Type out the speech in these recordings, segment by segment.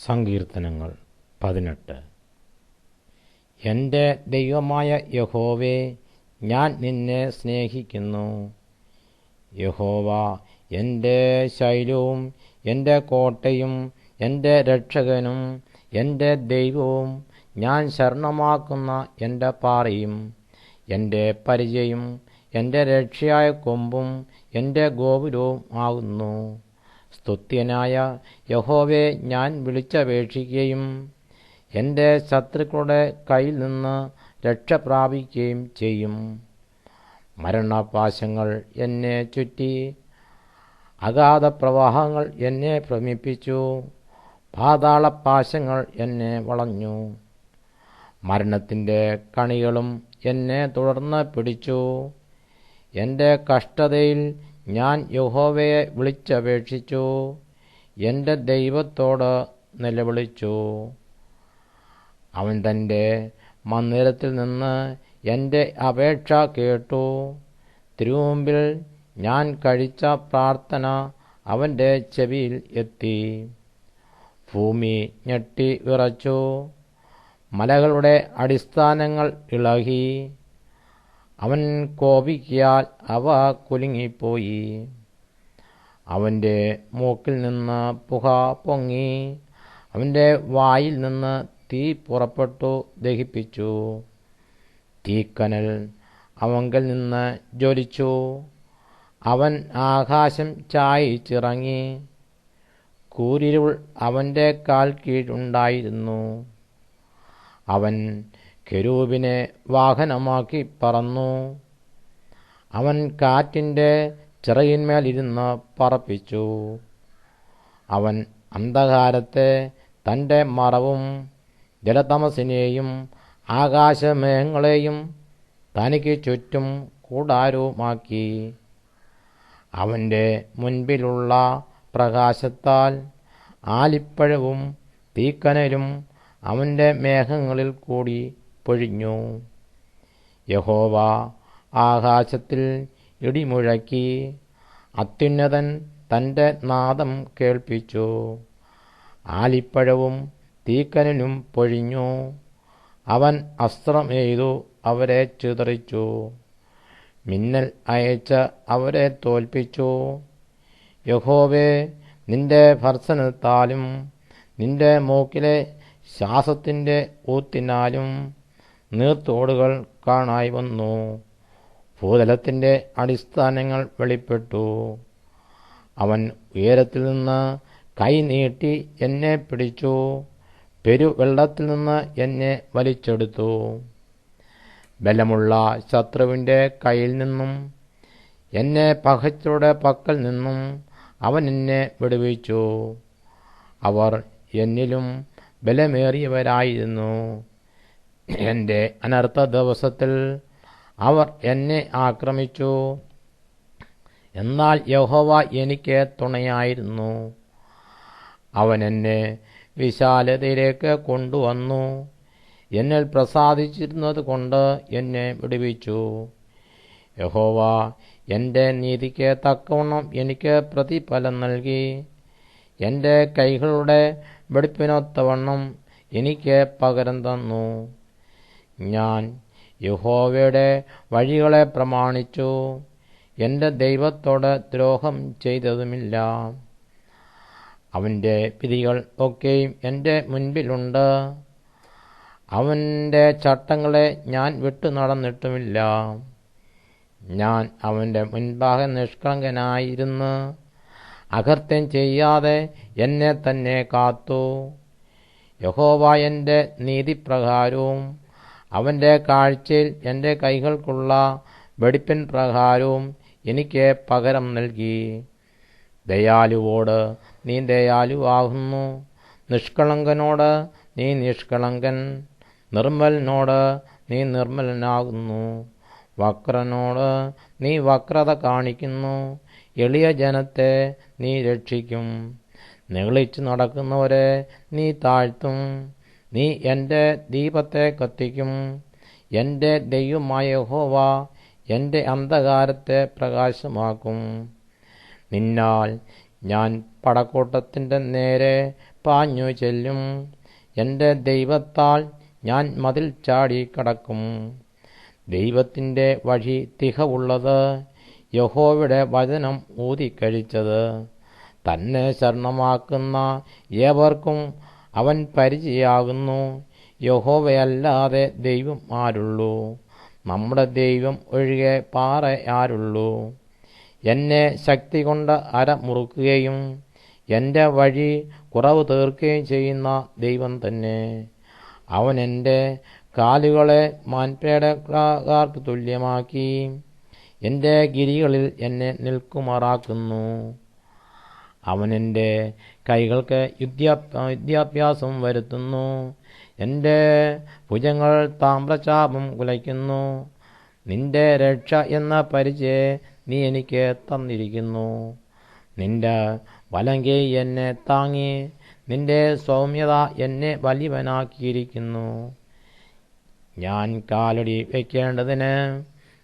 സങ്കീർത്തനങ്ങൾ 18. എൻ്റെ ദൈവമായ യഹോവേ, ഞാൻ നിന്നെ സ്നേഹിക്കുന്നു. യഹോവ എൻ്റെ ശൈലവും എൻ്റെ കോട്ടയും എൻ്റെ രക്ഷകനും എൻ്റെ ദൈവവും, ഞാൻ ശരണമാക്കുന്ന എൻ്റെ പാറയും എൻ്റെ പരിചയും എൻ്റെ രക്ഷയായ കൊമ്പും എൻ്റെ ഗോപുരവും ആകുന്നു. സ്തുത്യനായ യഹോവയെ ഞാൻ വിളിച്ചപേക്ഷിക്കുകയും എൻ്റെ ശത്രുക്കളുടെ കയ്യിൽ നിന്ന് രക്ഷ പ്രാപിക്കുകയും ചെയ്യും. മരണപാശങ്ങൾ എന്നെ ചുറ്റി, അഗാധ പ്രവാഹങ്ങൾ എന്നെ ഭ്രമിപ്പിച്ചു, പാതാളപാശങ്ങൾ എന്നെ വളഞ്ഞു. മരണത്തിൻ്റെ കണികളും എന്നെ തുടർന്ന് പിടിച്ചു. എൻ്റെ കഷ്ടതയിൽ ഞാൻ യഹോവയെ വിളിച്ചപേക്ഷിച്ചു, എൻ്റെ ദൈവത്തോട് നിലവിളിച്ചു. അവൻ തൻ്റെ മന്ദിരത്തിൽ നിന്ന് എൻ്റെ അപേക്ഷ കേട്ടു. തിരുമുമ്പിൽ ഞാൻ കഴിച്ച പ്രാർത്ഥന അവൻ്റെ ചെവിയിൽ എത്തി. ഭൂമി ഞെട്ടി വിറച്ചു, മലകളുടെ അടിസ്ഥാനങ്ങൾ ഇളകി. അവൻ കോപിക്കിയാൽ അവ കുലുങ്ങിപ്പോയി. അവൻ്റെ മൂക്കിൽ നിന്ന് പുക പൊങ്ങി, അവൻ്റെ വായിൽ നിന്ന് തീ പുറപ്പെട്ടു ദഹിപ്പിച്ചു. തീക്കനൽ അവങ്കൽ നിന്ന് ജ്വലിച്ചു. അവൻ ആകാശം ചായിച്ചിറങ്ങി. കൂരിരുൾ അവൻ്റെ കാൽ കീഴുണ്ടായിരുന്നു. അവൻ കെരൂബിനെ വാഹനമാക്കി പറന്നു. അവൻ കാറ്റിൻ്റെ ചിറകിന്മേലിരുന്ന് പറപ്പിച്ചു. അവൻ അന്ധകാരത്തെ തൻ്റെ മറവും ജലതമസിനെയും ആകാശമേഘങ്ങളെയും തനിക്ക് ചുറ്റും കൂടാരവുമാക്കി. അവൻ്റെ മുൻപിലുള്ള പ്രകാശത്താൽ ആലിപ്പഴവും തീക്കനലും അവൻ്റെ മേഘങ്ങളിൽ കൂടി പൊഴിഞ്ഞു. യഹോവ ആകാശത്തിൽ ഇടിമുഴക്കി, അത്യുന്നതൻ തൻ്റെ നാദം കേൾപ്പിച്ചു. ആലിപ്പഴവും തീക്കനലും പൊഴിഞ്ഞു. അവൻ അസ്ത്രം എയ്തു അവരെ ചിതറിച്ചു. മിന്നൽ അയച്ച് അവരെ തോൽപ്പിച്ചു. യഹോവേ, നിന്റെ ഭർസനത്താലും നിന്റെ മൂക്കിലെ ശ്വാസത്തിൻ്റെ ഊത്തിനാലും നീർത്തോടുകൾ കാണായി വന്നു. ഭൂതലത്തിൻ്റെ അടിസ്ഥാനങ്ങൾ വെളിപ്പെട്ടു. അവൻ ഉയരത്തിൽ നിന്ന് കൈ നീട്ടി എന്നെ പിടിച്ചു. പെരുവെള്ളത്തിൽ നിന്ന് എന്നെ വലിച്ചെടുത്തു. ബലമുള്ള ശത്രുവിൻ്റെ കയ്യിൽ നിന്നും എന്നെ പകച്ചവരുടെ പക്കൽ നിന്നും അവൻ എന്നെ വിടുവിച്ചു. അവർ എന്നിലും ബലമേറിയവരായിരുന്നു. എൻ്റെ അനർത്ഥ ദിവസത്തിൽ അവർ എന്നെ ആക്രമിച്ചു. എന്നാൽ യഹോവ എനിക്ക് തുണയായിരുന്നു. അവൻ എന്നെ വിശാലതയിലേക്ക് കൊണ്ടുവന്നു. എന്നിൽ പ്രസാദിച്ചിരുന്നത് കൊണ്ട് എന്നെ വിടുവിച്ചു. യഹോവ എൻ്റെ നീതിക്ക് തക്കവണ്ണം എനിക്ക് പ്രതിഫലം നൽകി. എൻ്റെ കൈകളുടെ വെടിപ്പിനൊത്തവണ്ണം എനിക്ക് പകരം തന്നു. ഞാൻ യഹോവയുടെ വഴികളെ പ്രമാണിച്ചു. എൻ്റെ ദൈവത്തോട് ദ്രോഹം ചെയ്തതുമില്ല. അവൻ്റെ വിധികൾ ഒക്കെയും എൻ്റെ മുൻപിലുണ്ട്. അവൻ്റെ ചട്ടങ്ങളെ ഞാൻ വിട്ടു നടന്നിട്ടുമില്ല. ഞാൻ അവൻ്റെ മുൻപാകെ നിഷ്കളങ്കനായിരുന്നു. അകൃത്യം ചെയ്യാതെ എന്നെ തന്നെ കാത്തു. യഹോവ എൻ്റെ നീതിപ്രകാരവും അവൻ്റെ കാഴ്ചയിൽ എൻ്റെ കൈകൾക്കുള്ള വെടിപ്പിൻ പ്രകാരവും എനിക്ക് പകരം നൽകി. ദയാലുവോട് നീ ദയാലുവാകുന്നു, നിഷ്കളങ്കനോട് നീ നിഷ്കളങ്കൻ, നിർമ്മലനോട് നീ നിർമ്മലനാകുന്നു, വക്രനോട് നീ വക്രത കാണിക്കുന്നു. എളിയ ജനത്തെ നീ രക്ഷിക്കും, നിഗളിച്ചു നടക്കുന്നവരെ നീ താഴ്ത്തും. നീ എൻ്റെ ദീപത്തെ കത്തിക്കും. എൻ്റെ ദൈവമായ യഹോവ എൻ്റെ അന്ധകാരത്തെ പ്രകാശമാക്കും. നിന്നാൽ ഞാൻ പടക്കൂട്ടത്തിൻ്റെ നേരെ പാഞ്ഞു ചെല്ലും. എൻ്റെ ദൈവത്താൽ ഞാൻ മതിൽ ചാടി കടക്കും. ദൈവത്തിൻ്റെ വഴി തികവുള്ളത്, യഹോവയുടെ വചനം ഊതിക്കഴിച്ചത്. തന്നെ ശരണമാക്കുന്ന ഏവർക്കും അവൻ പരിചയാകുന്നു. യഹോവയല്ലാതെ ദൈവം ആരുള്ളൂ? നമ്മുടെ ദൈവം ഒഴികെ പാറ ആരുള്ളൂ? എന്നെ ശക്തി കൊണ്ട് അരമുറുക്കുകയും എൻ്റെ വഴി കുറവ് തീർക്കുകയും ചെയ്യുന്ന ദൈവം തന്നെ. അവൻ എൻ്റെ കാലുകളെ മാൻപേടക്കാർക്ക് തുല്യമാക്കി എൻ്റെ ഗിരികളിൽ എന്നെ നിൽക്കുമാറാക്കുന്നു. അവൻ എൻ്റെ കൈകൾക്ക് യുദ്ധാഭ്യാസം വരുത്തുന്നു. എൻ്റെ ഭുജങ്ങൾ താമ്രചാപം കുലയ്ക്കുന്നു. നിന്റെ രക്ഷ എന്ന പരിചയം നീ എനിക്ക് തന്നിരിക്കുന്നു. നിന്റെ വലങ്കൈ എന്നെ താങ്ങി, നിന്റെ സൗമ്യത എന്നെ വലിയവനാക്കിയിരിക്കുന്നു. ഞാൻ കാലടി വയ്ക്കേണ്ടതിന്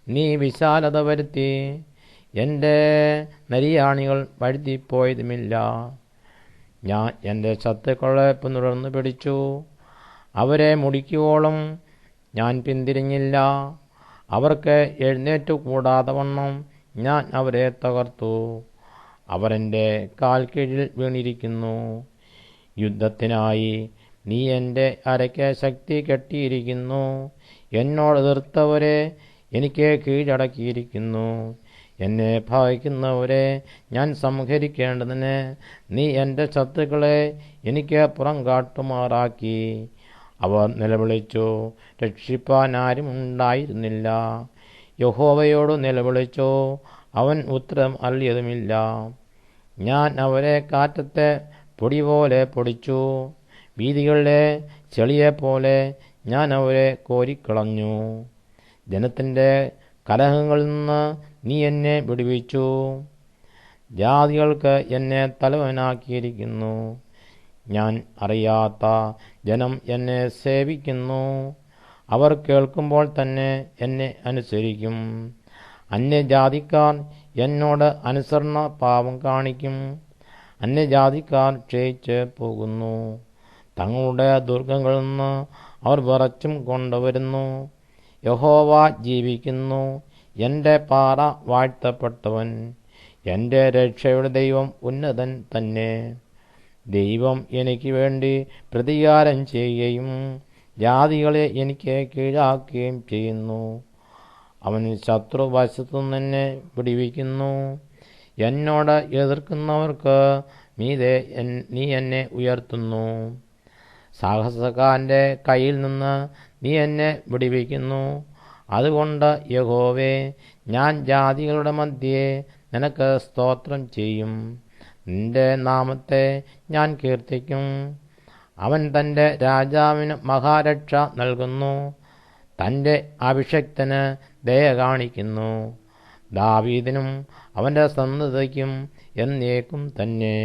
നീ വിശാലത വരുത്തി, എൻ്റെ നരിയാണികൾ വഴുതിപ്പോയതുമില്ല. ഞാൻ എൻ്റെ ശത്രുക്കളെ പിന്തുടർന്നു പിടിച്ചു, അവരെ മുടിക്കുവോളം ഞാൻ പിന്തിരിഞ്ഞില്ല. അവർക്ക് എഴുന്നേറ്റു കൂടാതെ വണ്ണം ഞാൻ അവരെ തകർത്തു. അവർ എൻ്റെ കാൽ കീഴിൽ വീണിരിക്കുന്നു. യുദ്ധത്തിനായി നീ എൻ്റെ അരയ്ക്ക് ശക്തി കെട്ടിയിരിക്കുന്നു. എന്നോട് എതിർത്തവരെ എനിക്ക് കീഴടക്കിയിരിക്കുന്നു. എന്നെ ഭയക്കുന്നവരെ ഞാൻ സംഹരിക്കേണ്ടതിന് നീ എൻ്റെ ശത്രുക്കളെ എനിക്ക് പുറം കാട്ടുമാറാക്കി. അവർ നിലവിളിച്ചു, രക്ഷിപ്പാൻ ആരും ഉണ്ടായിരുന്നില്ല. യഹോവയോട് നിലവിളിച്ചു, അവൻ ഉത്തരം അരുളിയതുമില്ല. ഞാൻ അവരെ കാറ്റത്തെ പൊടി പോലെ പൊടിച്ചു, വീഥികളിലെ ചെളിയെപ്പോലെ ഞാൻ അവരെ കോരിക്കളഞ്ഞു. ജനത്തിൻ്റെ കലഹങ്ങളിൽ നിന്ന് നീ എന്നെ വിടുവിച്ചു. ജാതികൾക്ക് എന്നെ തലവനാക്കിയിരിക്കുന്നു. ഞാൻ അറിയാത്ത ജനം എന്നെ സേവിക്കുന്നു. അവർ കേൾക്കുമ്പോൾ തന്നെ എന്നെ അനുസരിക്കും. അന്യജാതിക്കാർ എന്നോട് അനുസരണ പാപം കാണിക്കും. അന്യജാതിക്കാർ ക്ഷയിച്ച് പോകുന്നു. തങ്ങളുടെ ദുർഗങ്ങളിൽ നിന്ന് അവർ വിറച്ചും കൊണ്ടുവരുന്നു. യഹോവ ജീവിക്കുന്നു. എൻ്റെ പാറ വാഴ്ത്തപ്പെട്ടവൻ. എൻ്റെ രക്ഷയുടെ ദൈവം ഉന്നതൻ തന്നെ. ദൈവം എനിക്ക് വേണ്ടി പ്രതികാരം ചെയ്യുകയും ജാതികളെ എനിക്ക് കീഴാക്കുകയും ചെയ്യുന്നു. അവൻ ശത്രുവശത്തു നിന്നെ വിടുവിക്കുന്നു. എന്നോട് എതിർക്കുന്നവർക്ക് മീതെ നീ എന്നെ ഉയർത്തുന്നു. സാഹസക്കാരൻ്റെ കയ്യിൽ നിന്ന് നീ എന്നെ വിടുവിക്കുന്നു. അതുകൊണ്ട് യഹോവേ, ഞാൻ ജാതികളുടെ മധ്യേ നിനക്ക് സ്തോത്രം ചെയ്യും. നിന്റെ നാമത്തെ ഞാൻ കീർത്തിക്കും. അവൻ തൻ്റെ രാജാവിന് മഹാരക്ഷ നൽകുന്നു. തൻ്റെ അഭിഷക്തന് ദയ കാണിക്കുന്നു. ദാവീദിനും അവൻ്റെ സന്തതിക്കും എന്നേക്കും തന്നെ.